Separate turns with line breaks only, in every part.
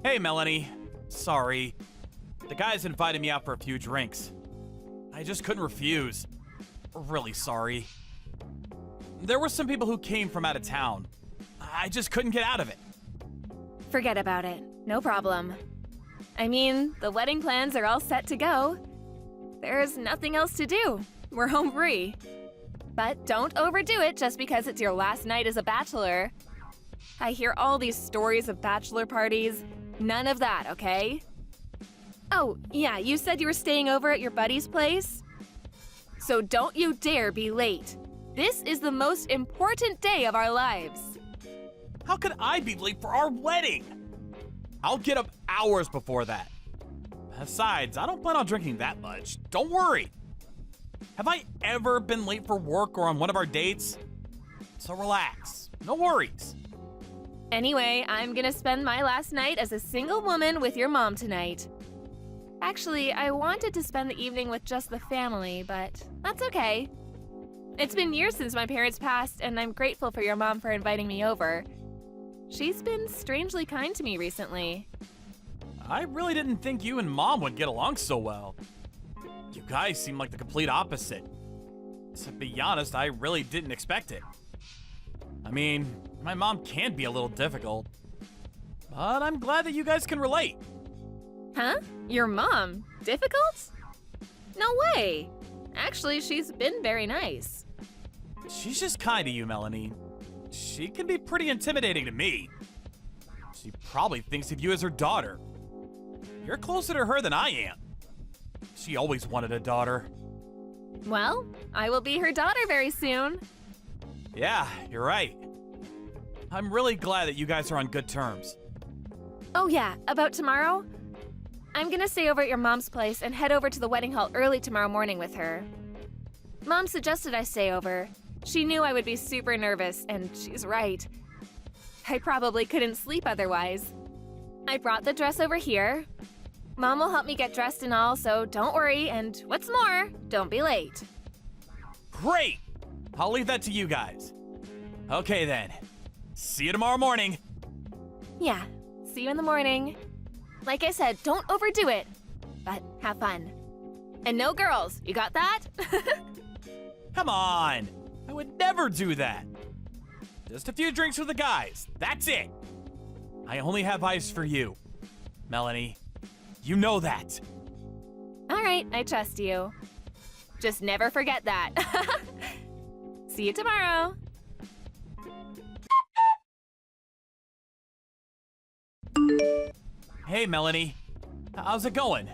Hey, Melanie. Sorry. The guys invited me out for a few drinks. I just couldn't refuse. Really sorry. There were some people who came from out of town. I just couldn't get out of it.
Forget about it. No problem. I mean, the wedding plans are all set to go. There's nothing else to do. We're home free. But don't overdo it just because it's your last night as a bachelor. I hear all these stories of bachelor parties. None of that, okay? Oh, yeah, you said you were staying over at your buddy's place? So don't you dare be late. This is the most important day of our lives.
How could I be late for our wedding? I'll get up hours before that. Besides, I don't plan on drinking that much. Don't worry. Have I ever been late for work or on one of our dates? So relax. No worries.
Anyway, I'm gonna spend my last night as a single woman with your mom tonight. Actually, I wanted to spend the evening with just the family, but that's okay. It's been years since my parents passed, and I'm grateful for your mom for inviting me over. She's been strangely kind to me recently.
I really didn't think you and Mom would get along so well. You guys seem like the complete opposite. To be honest, I really didn't expect it. I mean, my mom can be a little difficult, but I'm glad that you guys can relate.
Huh? Your mom? Difficult? No way! Actually, she's been very nice.
She's just kind to you, Melanie. She can be pretty intimidating to me. She probably thinks of you as her daughter. You're closer to her than I am. She always wanted a daughter.
Well, I will be her daughter very soon.
Yeah, you're right. I'm really glad that you guys are on good terms.
Oh yeah, about tomorrow? I'm gonna stay over at your mom's place and head over to the wedding hall early tomorrow morning with her. Mom suggested I stay over. She knew I would be super nervous, and she's right. I probably couldn't sleep otherwise. I brought the dress over here. Mom will help me get dressed and all, so don't worry, and what's more, don't be late.
Great! I'll leave that to you guys. Okay then. See you tomorrow morning.
Yeah, see you in the morning. Like I said, don't overdo it, but have fun. And no girls, you got that?
Come on! I would never do that. Just a few drinks with the guys. That's it. I only have eyes for you, Melanie. You know that.
All right, I trust you. Just never forget that. See you tomorrow.
Hey, Melanie. How's it going?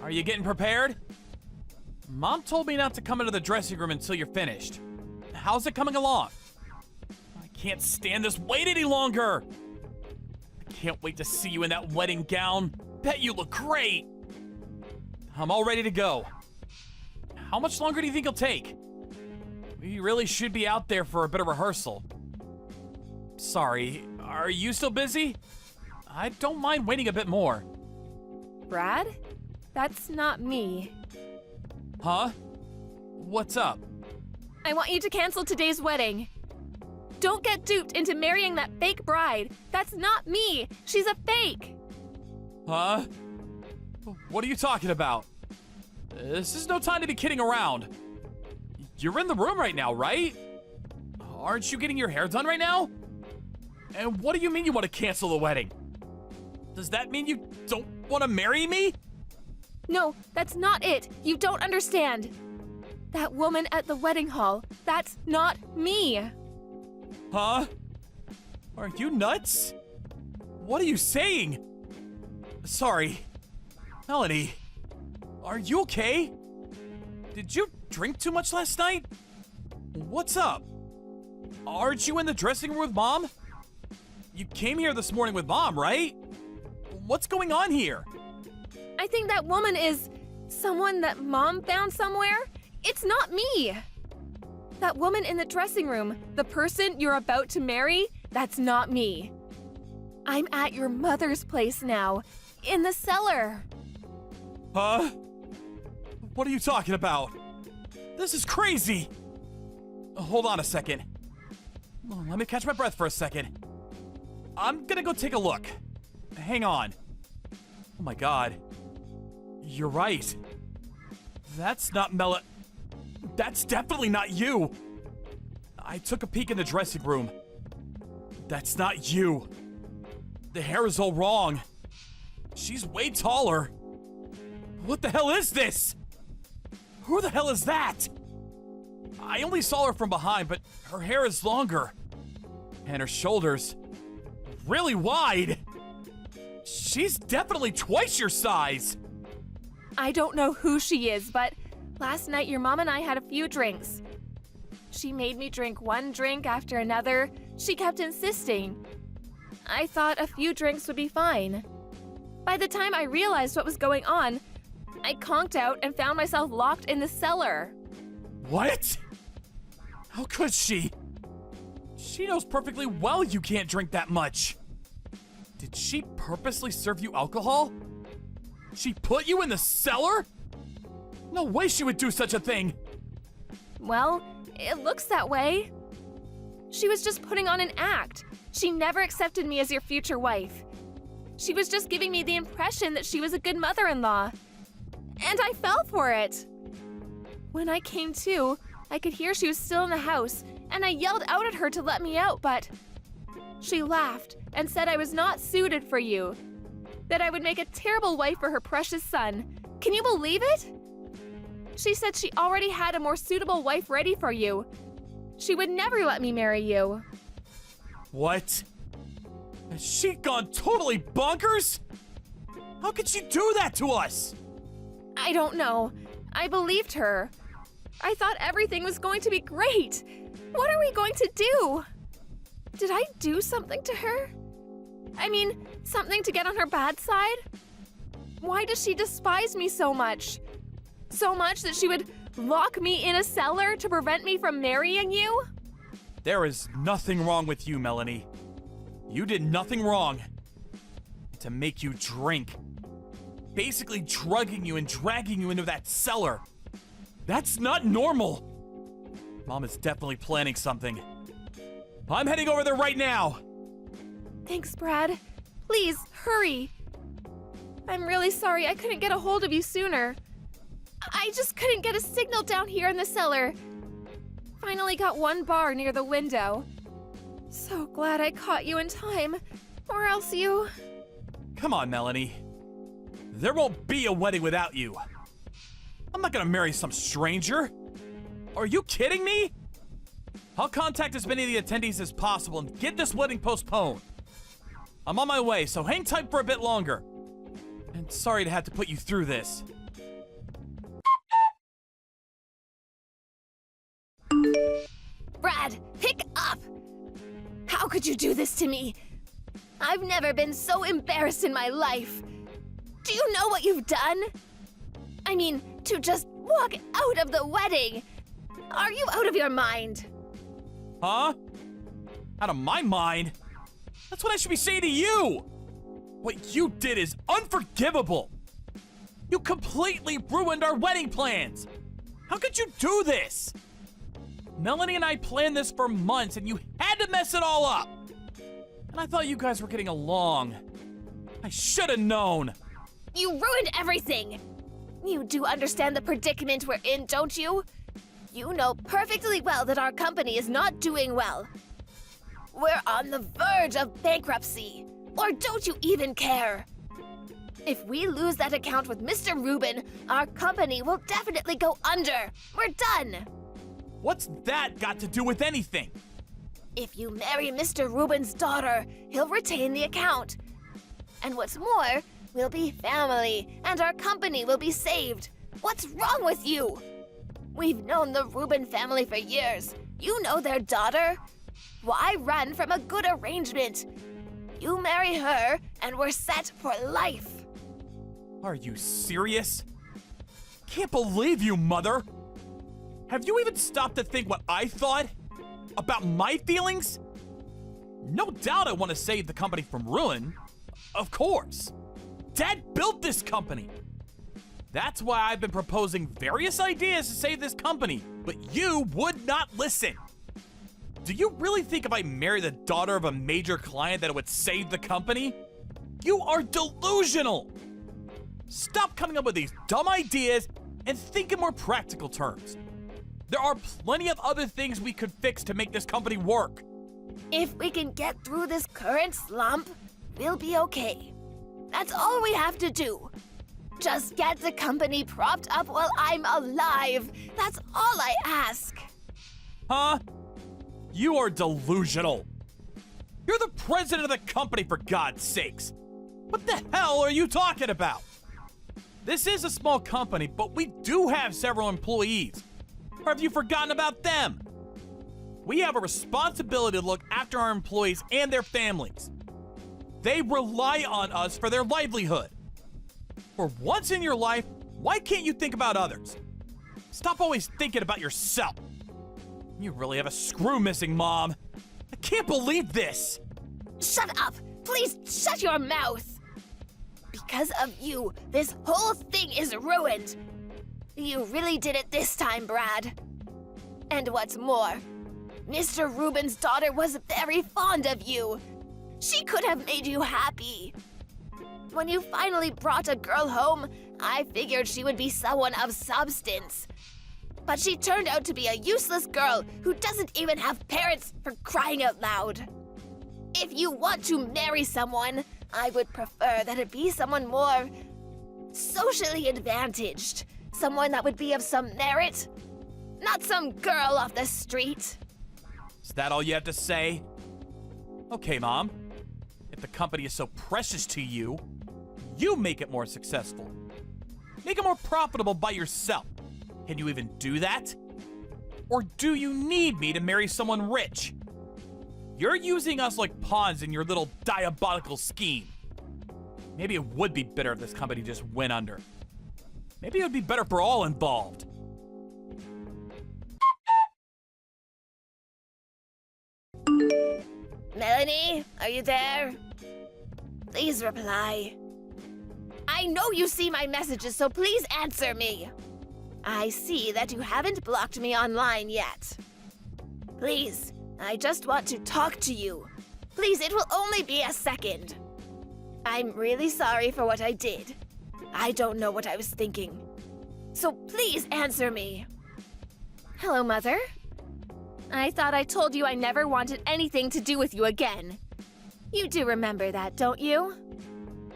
Are you getting prepared? Mom told me not to come into the dressing room until you're finished. How's it coming along? I can't stand this wait any longer. I can't wait to see you in that wedding gown. Bet you look great. I'm all ready to go. How much longer do you think it'll take? We really should be out there for a bit of rehearsal. Sorry, are you still busy? I don't mind waiting a bit more.
Brad? That's not me.
Huh? What's up?
I want you to cancel today's wedding. Don't get duped into marrying that fake bride. That's not me. She's a fake.
Huh? What are you talking about? This is no time to be kidding around. You're in the room right now, right? Aren't you getting your hair done right now? And what do you mean you want to cancel the wedding? Does that mean you don't want to marry me?
No, that's not it. You don't understand. That woman at the wedding hall, that's not me.
Huh? Are you nuts? What are you saying? Sorry. Melanie, are you okay? Did you drink too much last night? What's up? Aren't you in the dressing room with Mom? You came here this morning with Mom, right? What's going on here?
I think that woman is someone that Mom found somewhere. It's not me. That woman in the dressing room, the person you're about to marry, that's not me. I'm at your mother's place now, in the cellar.
Huh? What are you talking about? This is crazy. Hold on a second. Let me catch my breath for a second. I'm gonna go take a look. hang on. Oh my god. You're right. That's not That's definitely not you. I took a peek in the dressing room. That's not you. The hair is all wrong. She's way taller. What the hell is this? Who the hell is that? I only saw her from behind, but her hair is longer. And her shoulders really wide. She's definitely twice your size.
I don't know who she is, but last night your mom and I had a few drinks. She made me drink one drink after another. She kept insisting. I thought a few drinks would be fine. By the time I realized what was going on, I conked out and found myself locked in the cellar.
What? How could she? She knows perfectly well you can't drink that much. Did she purposely serve you alcohol? She put you in the cellar? No way she would do such a thing.
Well, it looks that way. She was just putting on an act. She never accepted me as your future wife. She was just giving me the impression that she was a good mother-in-law. And I fell for it. When I came to, I could hear she was still in the house, and I yelled out at her to let me out, but she laughed and said I was not suited for you, that I would make a terrible wife for her precious son. Can you believe it? She said she already had a more suitable wife ready for you. She would never let me marry you.
What? Has she gone totally bonkers? How could she do that to us?
I don't know. I believed her. I thought everything was going to be great. What are we going to do? Did I do something to her? I mean, something to get on her bad side? Why does she despise me so much? So much that she would lock me in a cellar to prevent me from marrying you?
There is nothing wrong with you, Melanie. You did nothing wrong. To make you drink. Basically drugging you and dragging you into that cellar. That's not normal. Mom is definitely planning something. I'm heading over there right now.
Thanks, Brad. Please, hurry. I'm really sorry I couldn't get a hold of you sooner. I just couldn't get a signal down here in the cellar. Finally got one bar near the window. So glad I caught you in time, or else you...
Come on, Melanie. There won't be a wedding without you. I'm not gonna marry some stranger. Are you kidding me? I'll contact as many of the attendees as possible and get this wedding postponed. I'm on my way, so hang tight for a bit longer. And sorry to have to put you through this.
Brad, pick up! How could you do this to me? I've never been so embarrassed in my life. Do you know what you've done? I mean, to just walk out of the wedding. Are you out of your mind?
Huh? Out of my mind? That's what I should be saying to you! What you did is unforgivable! You completely ruined our wedding plans! How could you do this? Melanie and I planned this for months and you had to mess it all up! And I thought you guys were getting along. I should have known!
You ruined everything! You do understand the predicament we're in, don't you? You know perfectly well that our company is not doing well. We're on the verge of bankruptcy. Or don't you even care? If we lose that account with Mr. Rubin, our company will definitely go under. We're done.
What's that got to do with anything?
If you marry Mr. Rubin's daughter, he'll retain the account. And what's more, we'll be family, and our company will be saved. What's wrong with you? We've known the Rubin family for years. You know their daughter. Why run from a good arrangement? You marry her, and we're set for life.
Are you serious? Can't believe you, Mother! Have you even stopped to think what I thought? About my feelings? No doubt I want to save the company from ruin. Of course. Dad built this company. That's why I've been proposing various ideas to save this company, but you would not listen. Do you really think if I marry the daughter of a major client that it would save the company? You are delusional! Stop coming up with these dumb ideas and think in more practical terms. There are plenty of other things we could fix to make this company work.
If we can get through this current slump, we'll be okay. That's all we have to do. Just get the company propped up while I'm alive. That's all I ask.
Huh? You are delusional. You're the president of the company, for God's sakes. What the hell are you talking about? This is a small company, but we do have several employees. Or have you forgotten about them? We have a responsibility to look after our employees and their families. They rely on us for their livelihood. For once in your life, why can't you think about others? Stop always thinking about yourself. You really have a screw missing, Mom. I can't believe this.
Shut up! Please shut your mouth! Because of you, this whole thing is ruined. You really did it this time, Brad. And what's more, Mr. Rubin's daughter was very fond of you. She could have made you happy. When you finally brought a girl home, I figured she would be someone of substance. But she turned out to be a useless girl who doesn't even have parents, for crying out loud. If you want to marry someone, I would prefer that it be someone more socially advantaged. Someone that would be of some merit. Not some girl off the street.
Is that all you have to say? Okay, Mom. If the company is so precious to you, you make it more successful. Make it more profitable by yourself. Can you even do that? Or do you need me to marry someone rich? You're using us like pawns in your little diabolical scheme. Maybe it would be better if this company just went under. Maybe it would be better for all involved.
Melanie, are you there? Please reply. I know you see my messages, so please answer me. I see that you haven't blocked me online yet. Please, I just want to talk to you. Please, it will only be a second. I'm really sorry for what I did. I don't know what I was thinking. So please answer me. Hello, Mother. I thought I told you I never wanted anything to do with you again. You do remember that, don't you?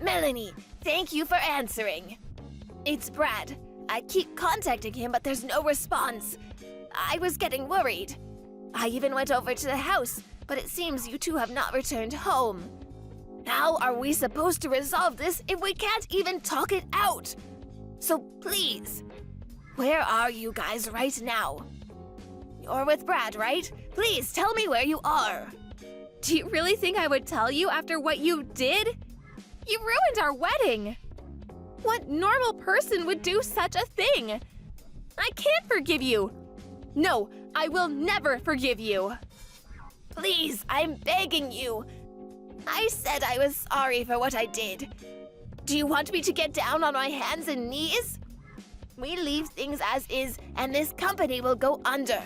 Melanie, thank you for answering. It's Brad. I keep contacting him, but there's no response. I was getting worried. I even went over to the house, but it seems you two have not returned home. How are we supposed to resolve this if we can't even talk it out? So please, where are you guys right now? You're with Brad, right? Please tell me where you are. Do you really think I would tell you after what you did? You ruined our wedding. What normal person would do such a thing? I can't forgive you. No, I will never forgive you. Please, I'm begging you. I said I was sorry for what I did. Do you want me to get down on my hands and knees? We leave things as is, and this company will go under.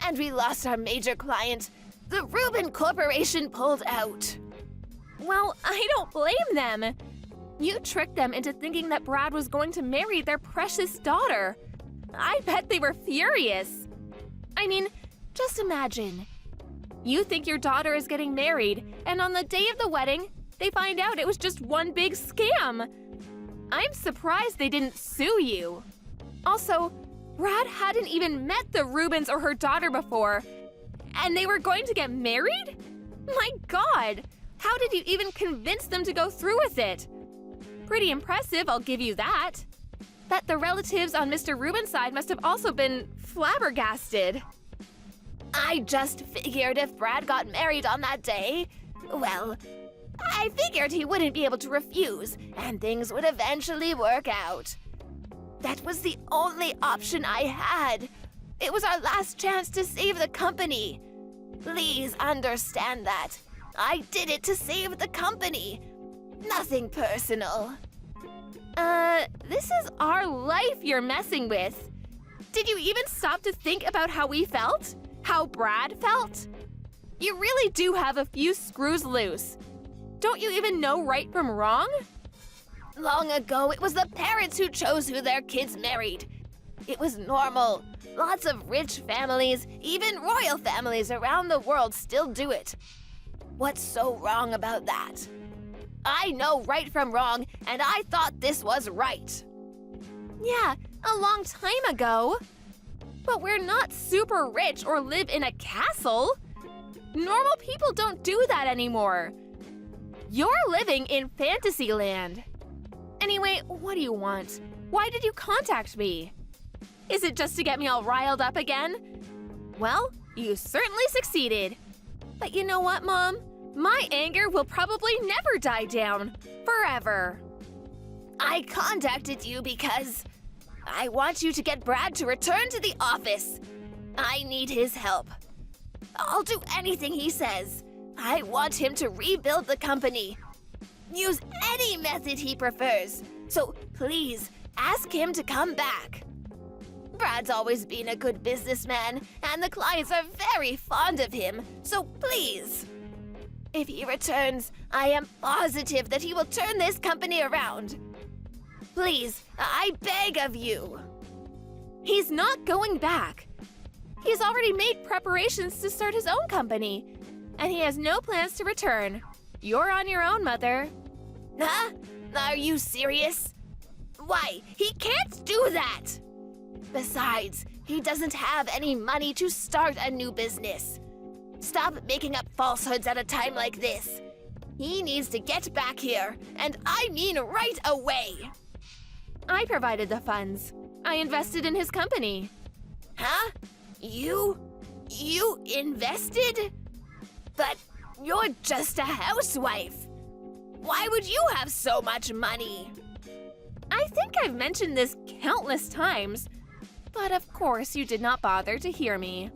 And we lost our major client. The Rubin Corporation pulled out. Well, I don't blame them. You tricked them into thinking that Brad was going to marry their precious daughter. I bet they were furious. I mean, just imagine. You think your daughter is getting married, and on the day of the wedding, they find out it was just one big scam. I'm surprised they didn't sue you. Also, Brad hadn't even met the Rubins or her daughter before, and they were going to get married? My God, how did you even convince them to go through with it? Pretty impressive, I'll give you that. Bet the relatives on Mr. Rubin's side must have also been flabbergasted. I just figured if Brad got married on that day, well, I figured he wouldn't be able to refuse, and things would eventually work out. That was the only option I had. It was our last chance to save the company. Please understand that. I did it to save the company. Nothing personal. This is our life you're messing with. Did you even stop to think about how we felt? How Brad felt? You really do have a few screws loose. Don't you even know right from wrong? Long ago, it was the parents who chose who their kids married. It was normal. Lots of rich families, even royal families around the world still do it. What's so wrong about that? I know right from wrong, and I thought this was right. Yeah, a long time ago. But we're not super rich or live in a castle. Normal people don't do that anymore. You're living in Fantasyland. Anyway, what do you want? Why did you contact me? Is it just to get me all riled up again? Well, you certainly succeeded. But you know what, Mom? My anger will probably never die down. Forever. I contacted you because I want you to get Brad to return to the office. I need his help. I'll do anything he says. I want him to rebuild the company. Use any method he prefers. So please, ask him to come back. Brad's always been a good businessman, and the clients are very fond of him, so please. If he returns, I am positive that he will turn this company around. Please, I beg of you. He's not going back. He's already made preparations to start his own company, and he has no plans to return. You're on your own, Mother. Huh? Are you serious? Why, he can't do that! Besides, he doesn't have any money to start a new business. Stop making up falsehoods at a time like this. He needs to get back here, and I mean right away. I provided the funds. I invested in his company. Huh? You invested? But you're just a housewife. Why would you have so much money? I think I've mentioned this countless times, but of course you did not bother to hear me.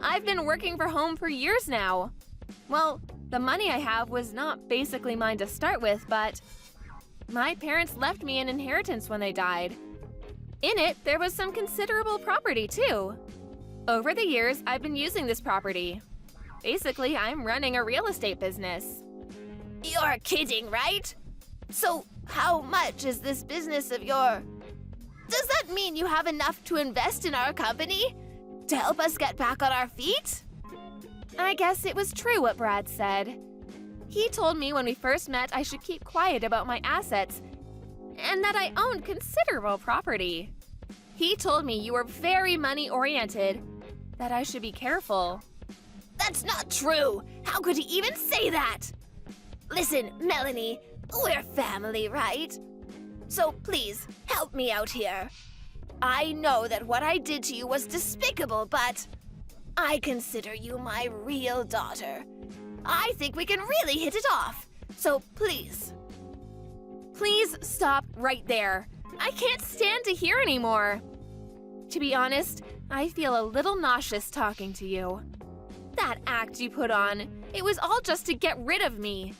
I've been working for home for years now. Well, the money I have was not basically mine to start with, but my parents left me an inheritance when they died. In it, there was some considerable property too. Over the years, I've been using this property. Basically, I'm running a real estate business. You're kidding, right? So, how much is this business of yours? Does that mean you have enough to invest in our company? To help us get back on our feet? I guess it was true what Brad said. He told me when we first met I should keep quiet about my assets and that I owned considerable property. He told me you were very money-oriented, that I should be careful. That's not true! How could he even say that? Listen, Melanie, we're family, right? So please, help me out here. I know that what I did to you was despicable, but I consider you my real daughter. I think we can really hit it off. So please. Please stop right there. I can't stand to hear anymore. To be honest, I feel a little nauseous talking to you. That act you put on, it was all just to get rid of me.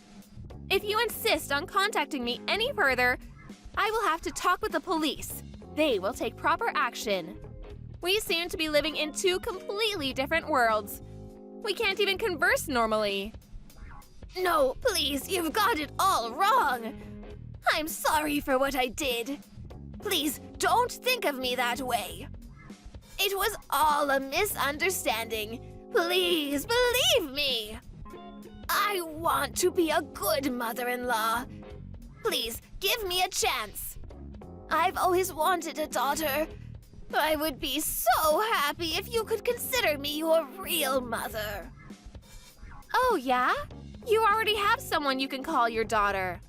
If you insist on contacting me any further, I will have to talk with the police. They will take proper action. We seem to be living in two completely different worlds. We can't even converse normally. No, please, you've got it all wrong. I'm sorry for what I did. Please, don't think of me that way. It was all a misunderstanding. Please, believe me. I want to be a good mother-in-law. Please, give me a chance. I've always wanted a daughter. I would be so happy if you could consider me your real mother. Oh, yeah? You already have someone you can call your daughter.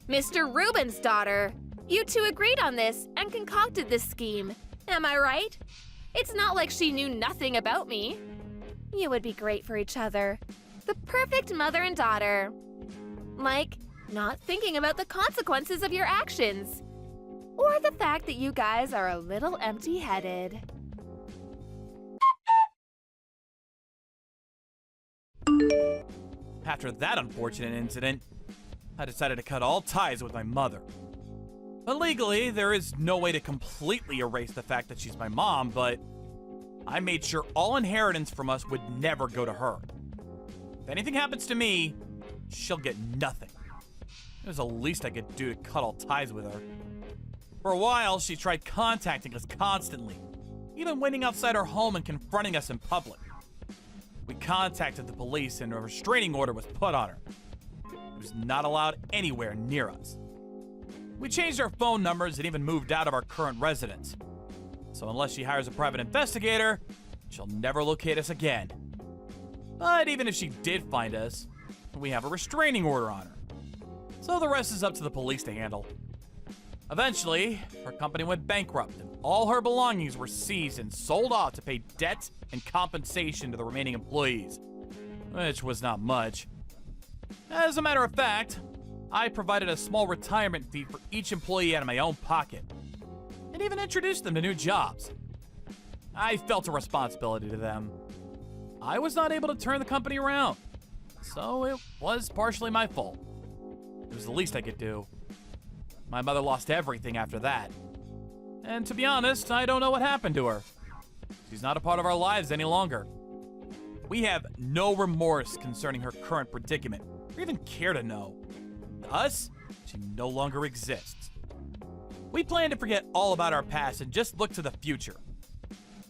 Mr. Rubin's daughter. You two agreed on this and concocted this scheme. Am I right? It's not like she knew nothing about me. You would be great for each other. The perfect mother and daughter. Like, not thinking about the consequences of your actions. Or the fact that you guys are a little empty-headed.
After that unfortunate incident, I decided to cut all ties with my mother. Legally, there is no way to completely erase the fact that she's my mom, but I made sure all inheritance from us would never go to her. If anything happens to me, she'll get nothing. It was the least I could do to cut all ties with her. For a while, she tried contacting us constantly, even waiting outside her home and confronting us in public. We contacted the police and a restraining order was put on her. She was not allowed anywhere near us. We changed our phone numbers and even moved out of our current residence. So unless she hires a private investigator, she'll never locate us again. But even if she did find us, we have a restraining order on her. So the rest is up to the police to handle. Eventually, her company went bankrupt and all her belongings were seized and sold off to pay debt and compensation to the remaining employees, which was not much. As a matter of fact, I provided a small retirement fee for each employee out of my own pocket, and even introduced them to new jobs. I felt a responsibility to them. I was not able to turn the company around, so it was partially my fault. It was the least I could do. My mother lost everything after that. And to be honest, I don't know what happened to her. She's not a part of our lives any longer. We have no remorse concerning her current predicament, or even care to know. To us, she no longer exists. We plan to forget all about our past and just look to the future.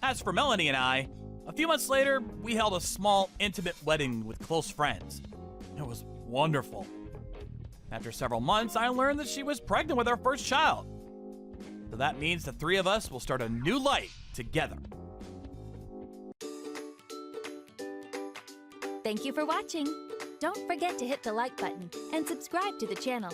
As for Melanie and I, a few months later, we held a small, intimate wedding with close friends. It was wonderful. After several months, I learned that she was pregnant with our first child. So that means the three of us will start a new life together.
Thank you for watching. Don't forget to hit the like button and subscribe to the channel.